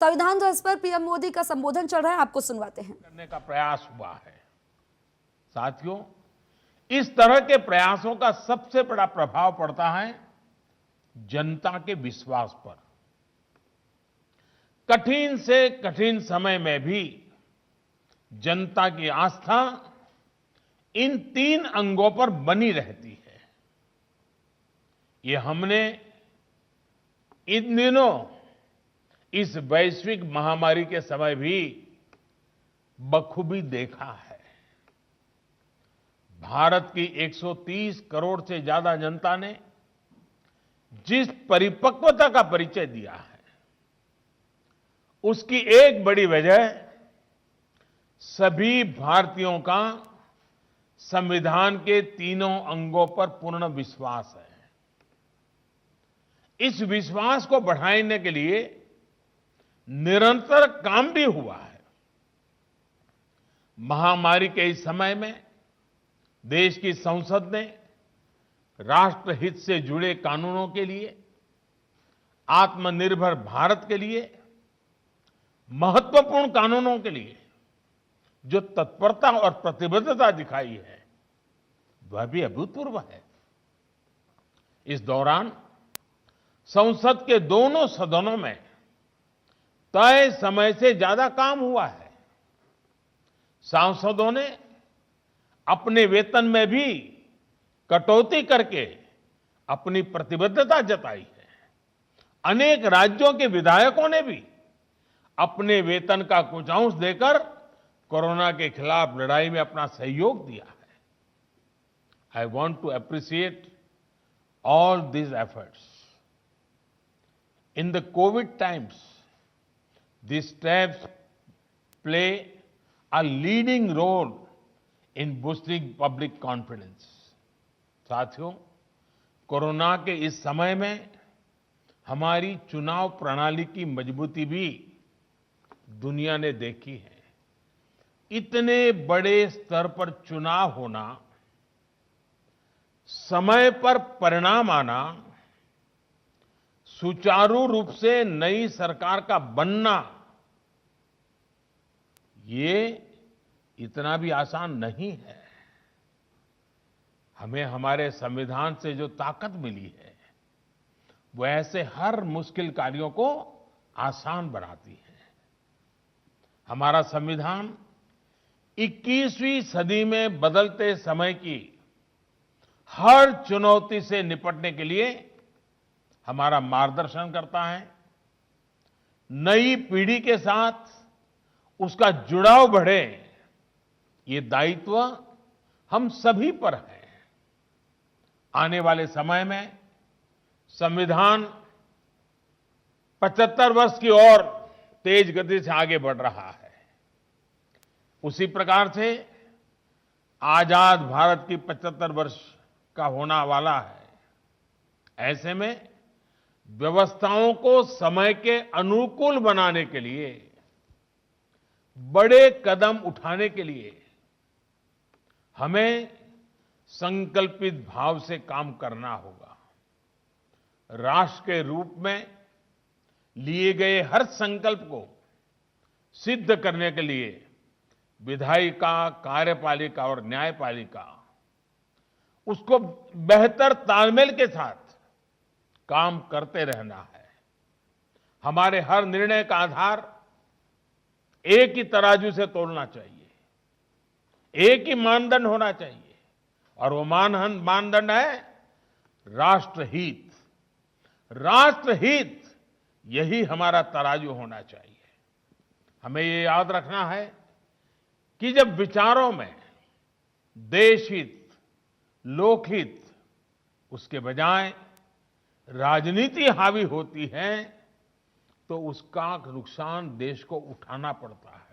संविधान दिवस पर पीएम मोदी का संबोधन चल रहा है, आपको सुनवाते हैं। करने का प्रयास हुआ है। साथियों, इस तरह के प्रयासों का सबसे बड़ा प्रभाव पड़ता है जनता के विश्वास पर। कठिन से कठिन समय में भी जनता की आस्था इन तीन अंगों पर बनी रहती है। ये हमने इन दिनों इस वैश्विक महामारी के समय भी बखूबी देखा है। भारत की 130 करोड़ से ज्यादा जनता ने जिस परिपक्वता का परिचय दिया है, उसकी एक बड़ी वजह सभी भारतीयों का संविधान के तीनों अंगों पर पूर्ण विश्वास है। इस विश्वास को बढ़ाने के लिए निरंतर काम भी हुआ है। महामारी के इस समय में देश की संसद ने राष्ट्रहित से जुड़े कानूनों के लिए, आत्मनिर्भर भारत के लिए, महत्वपूर्ण कानूनों के लिए जो तत्परता और प्रतिबद्धता दिखाई है, वह भी अभूतपूर्व है। इस दौरान संसद के दोनों सदनों में तय समय से ज्यादा काम हुआ है। सांसदों ने अपने वेतन में भी कटौती करके अपनी प्रतिबद्धता जताई है। अनेक राज्यों के विधायकों ने भी अपने वेतन का कुछ अंश देकर कोरोना के खिलाफ लड़ाई में अपना सहयोग दिया है। I want to appreciate all these efforts. In the COVID times, these steps play a leading role in boosting public confidence. साथियों, कोरोना के इस समय में हमारी चुनाव प्रणाली की मजबूती भी दुनिया ने देखी है। इतने बड़े स्तर पर चुनाव होना, समय पर परिणाम आना, सुचारू रूप से नई सरकार का बनना, ये इतना भी आसान नहीं है। हमें हमारे संविधान से जो ताकत मिली है, वो ऐसे हर मुश्किल कार्यों को आसान बनाती है। हमारा संविधान 21वीं सदी में बदलते समय की हर चुनौती से निपटने के लिए हमारा मार्गदर्शन करता है। नई पीढ़ी के साथ उसका जुड़ाव बढ़े, ये दायित्व हम सभी पर है। आने वाले समय में संविधान 75 वर्ष की ओर तेज गति से आगे बढ़ रहा है। उसी प्रकार से आजाद भारत की 75 वर्ष का होना वाला है। ऐसे में व्यवस्थाओं को समय के अनुकूल बनाने के लिए, बड़े कदम उठाने के लिए हमें संकल्पित भाव से काम करना होगा। राष्ट्र के रूप में लिए गए हर संकल्प को सिद्ध करने के लिए विधायिका, कार्यपालिका और न्यायपालिका उसको बेहतर तालमेल के साथ काम करते रहना है। हमारे हर निर्णय का आधार एक ही तराजू से तोलना चाहिए, एक ही मानदंड होना चाहिए, और वो मानदंड है राष्ट्रहित। राष्ट्रहित, यही हमारा तराजू होना चाहिए। हमें ये याद रखना है कि जब विचारों में देशहित, लोकहित, उसके बजाय राजनीति हावी होती है, तो उसका नुकसान देश को उठाना पड़ता है।